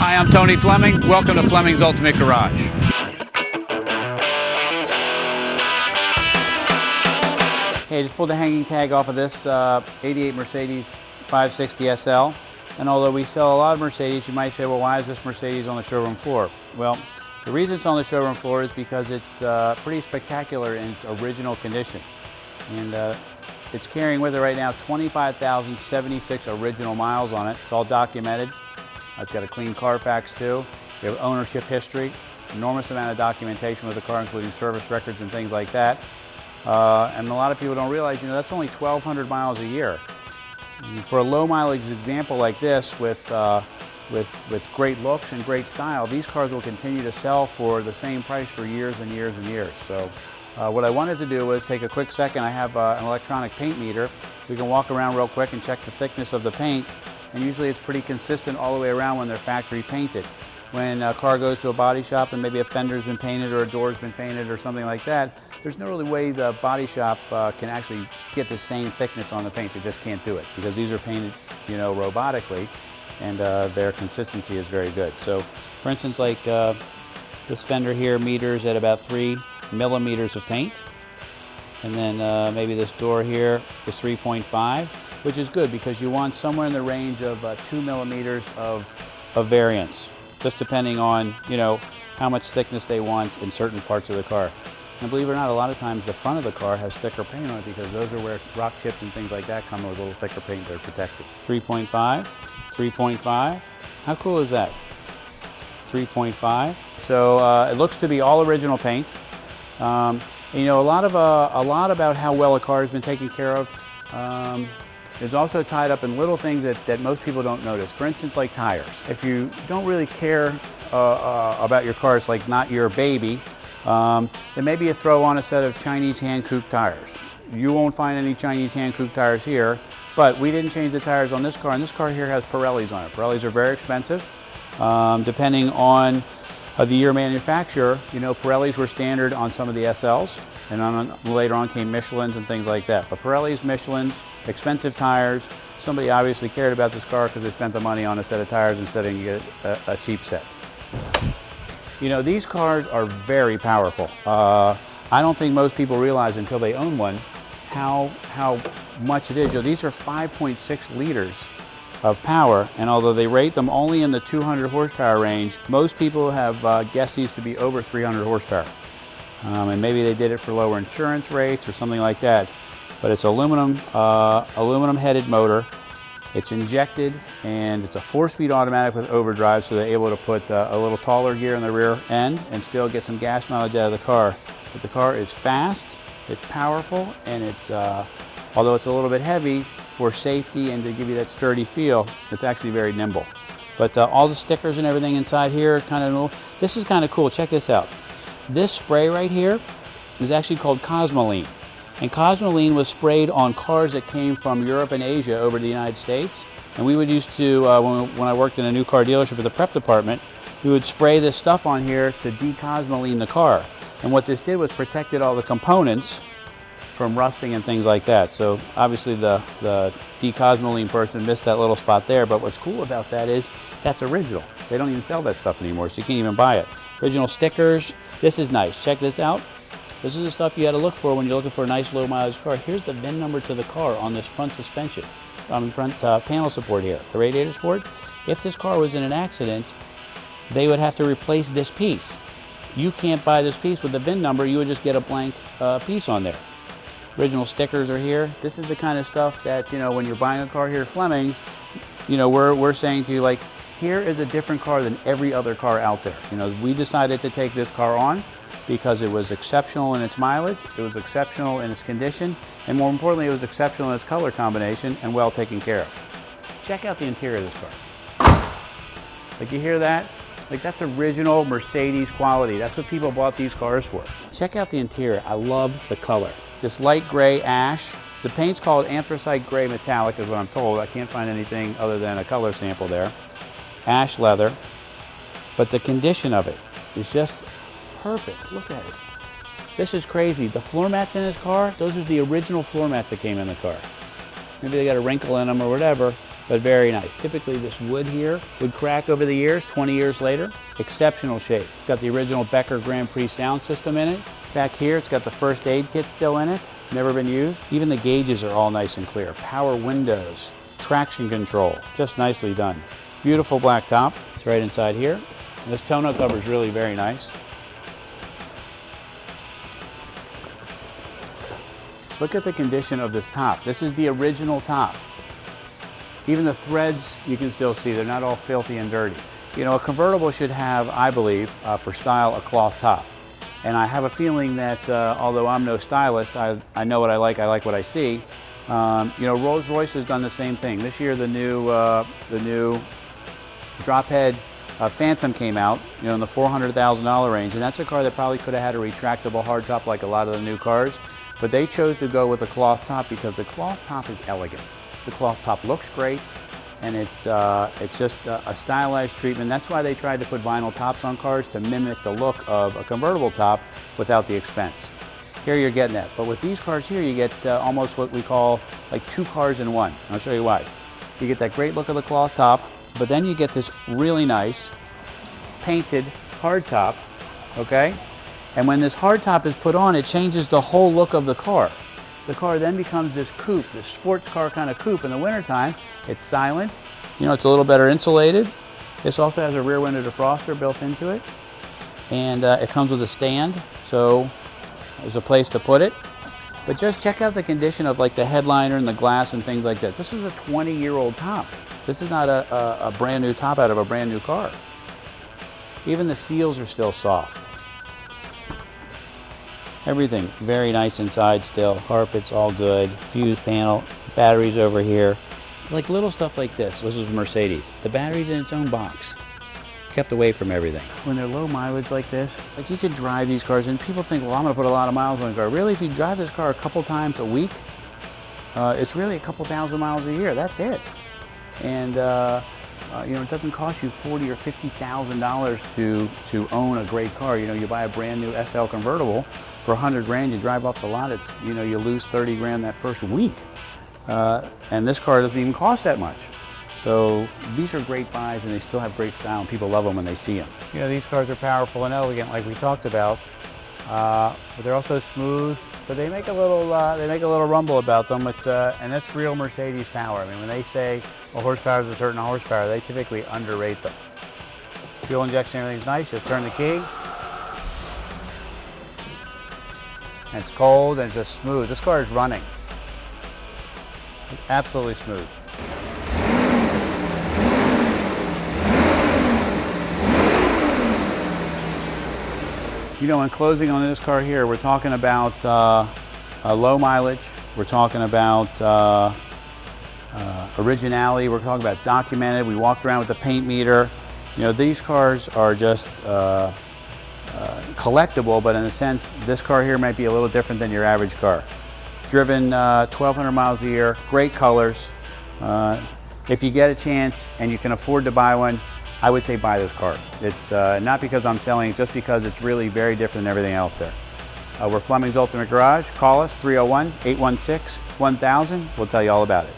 Hi, I'm Tony Fleming. Welcome to Fleming's Ultimate Garage. Hey, I just pulled the hanging tag off of this 88 Mercedes 560 SL. And although we sell a lot of Mercedes, you might say, well, why is this Mercedes on the showroom floor? Well, the reason it's on the showroom floor is because it's pretty spectacular in its original condition. And it's carrying with it right now 25,076 original miles on it. It's all documented. It's got a clean Carfax too. We have ownership history, enormous amount of documentation with the car, including service records and things like that. And a lot of people don't realize, that's only 1,200 miles a year. And for a low mileage example like this, with great looks and great style, these cars will continue to sell for the same price for years and years and years. So what I wanted to do was take a quick second. I have an electronic paint meter. We can walk around real quick and check the thickness of the paint. And usually it's pretty consistent all the way around when they're factory painted. When a car goes to a body shop and maybe a fender's been painted or a door's been painted or something like that, there's no really way the body shop can actually get the same thickness on the paint. They just can't do it because these are painted, robotically, and their consistency is very good. So, for instance, like this fender here meters at about 3 millimeters of paint, and then maybe this door here is 3.5. Which is good because you want somewhere in the range of 2 millimeters of variance, just depending on, how much thickness they want in certain parts of the car. And believe it or not, a lot of times the front of the car has thicker paint on it because those are where rock chips and things like that come with a little thicker paint. They're protected. 3.5, 3.5. How cool is that? 3.5. So it looks to be all original paint. A lot about how well a car has been taken care of is also tied up in little things that most people don't notice. For instance, like tires. If you don't really care about your car, it's like not your baby, then maybe you throw on a set of Chinese hand-cooped tires. You won't find any Chinese hand-cooped tires here, but we didn't change the tires on this car, and this car here has Pirellis on it. Pirellis are very expensive. Depending on the year manufacturer, Pirellis were standard on some of the SLs, and later on came Michelins and things like that. But Pirellis, Michelins, expensive tires. Somebody obviously cared about this car because they spent the money on a set of tires instead of get a cheap set. These cars are very powerful. I don't think most people realize until they own one how much it is. These are 5.6 liters of power, and although they rate them only in the 200 horsepower range, most people have guessed these to be over 300 horsepower. And maybe they did it for lower insurance rates or something like that. But it's aluminum headed motor. It's injected, and it's a 4-speed automatic with overdrive, so they're able to put a little taller gear in the rear end and still get some gas mileage out of the car. But the car is fast, it's powerful, and it's although it's a little bit heavy, for safety and to give you that sturdy feel, it's actually very nimble. But all the stickers and everything inside here, this is kind of cool. Check this out. This spray right here is actually called Cosmoline. And Cosmoline was sprayed on cars that came from Europe and Asia over to the United States. And we would used to, when I worked in a new car dealership at the prep department, we would spray this stuff on here to decosmoline the car. And what this did was protected all the components from rusting and things like that. So obviously the decosmoline person missed that little spot there, but what's cool about that is that's original. They don't even sell that stuff anymore, so you can't even buy it. Original stickers. This is nice. Check this out. This is the stuff you got to look for when you're looking for a nice low mileage car. Here's the VIN number to the car on this front suspension, front panel support here, the radiator support. If this car was in an accident, they would have to replace this piece. You can't buy this piece with the VIN number. You would just get a blank piece on there. Original stickers are here. This is the kind of stuff that, when you're buying a car here at Fleming's, we're saying to you, like, here is a different car than every other car out there. We decided to take this car on because it was exceptional in its mileage, it was exceptional in its condition, and more importantly, it was exceptional in its color combination and well taken care of. Check out the interior of this car. Like, you hear that? Like, that's original Mercedes quality. That's what people bought these cars for. Check out the interior. I love the color. This light gray ash. The paint's called Anthracite Gray Metallic is what I'm told. I can't find anything other than a color sample there. Ash leather. But the condition of it is just perfect. Look at it. This is crazy. The floor mats in this car, those are the original floor mats that came in the car. Maybe they got a wrinkle in them or whatever, but very nice. Typically this wood here would crack over the years, 20 years later. Exceptional shape. It's got the original Becker Grand Prix sound system in it. Back here, it's got the first aid kit still in it, never been used. Even the gauges are all nice and clear. Power windows, traction control, just nicely done. Beautiful black top, it's right inside here. And this tonneau cover is really very nice. Look at the condition of this top. This is the original top. Even the threads you can still see, they're not all filthy and dirty. You know, a convertible should have, I believe, for style, a cloth top. And I have a feeling that although I'm no stylist, I know what I like what I see. You know, Rolls-Royce has done the same thing. This year the new drop head Phantom came out, you know, in the $400,000 range, and that's a car that probably could have had a retractable hardtop like a lot of the new cars. But they chose to go with a cloth top because the cloth top is elegant. The cloth top looks great, and it's just a stylized treatment. That's why they tried to put vinyl tops on cars, to mimic the look of a convertible top without the expense. Here you're getting that. But with these cars here, you get almost what we call like two cars in one. I'll show you why. You get that great look of the cloth top, but then you get this really nice painted hardtop, okay? And when this hardtop is put on, it changes the whole look of the car. The car then becomes this coupe, this sports car kind of coupe. In the wintertime, it's silent. You know, it's a little better insulated. This also has a rear window defroster built into it. And it comes with a stand, so there's a place to put it. But just check out the condition of like the headliner and the glass and things like that. This is a 20-year-old top. This is not a brand new top out of a brand new car. Even the seals are still soft. Everything very nice inside still. Carpets all good. Fuse panel, batteries over here. Like little stuff like this. This was Mercedes. The battery's in its own box. Kept away from everything. When they're low mileage like this, like you could drive these cars and people think, well, I'm gonna put a lot of miles on a car. Really, if you drive this car a couple times a week, it's really a couple thousand miles a year. That's it. And you know, it doesn't cost you $40,000 or $50,000 to own a great car. You know, you buy a brand new SL convertible for 100 grand, you drive off the lot, it's, you know, you lose 30 grand that first week. And this car doesn't even cost that much. So these are great buys, and they still have great style, and people love them when they see them. You know, these cars are powerful and elegant, like we talked about, but they're also smooth. But they make a little rumble about them. And that's real Mercedes power. I mean, when they say a horsepower is a certain horsepower, they typically underrate them. Fuel injection, everything's nice. You turn the key, and it's cold and it's just smooth. This car is running. It's absolutely smooth. You know, in closing on this car here, we're talking about low mileage. We're talking about originality. We're talking about documented. We walked around with the paint meter. You know, these cars are just collectible, but in a sense, this car here might be a little different than your average car. Driven 1,200 miles a year, great colors. If you get a chance and you can afford to buy one, I would say buy this car. It's not because I'm selling it, just because it's really very different than everything out there. We're Fleming's Ultimate Garage. Call us, 301-816-1000. We'll tell you all about it.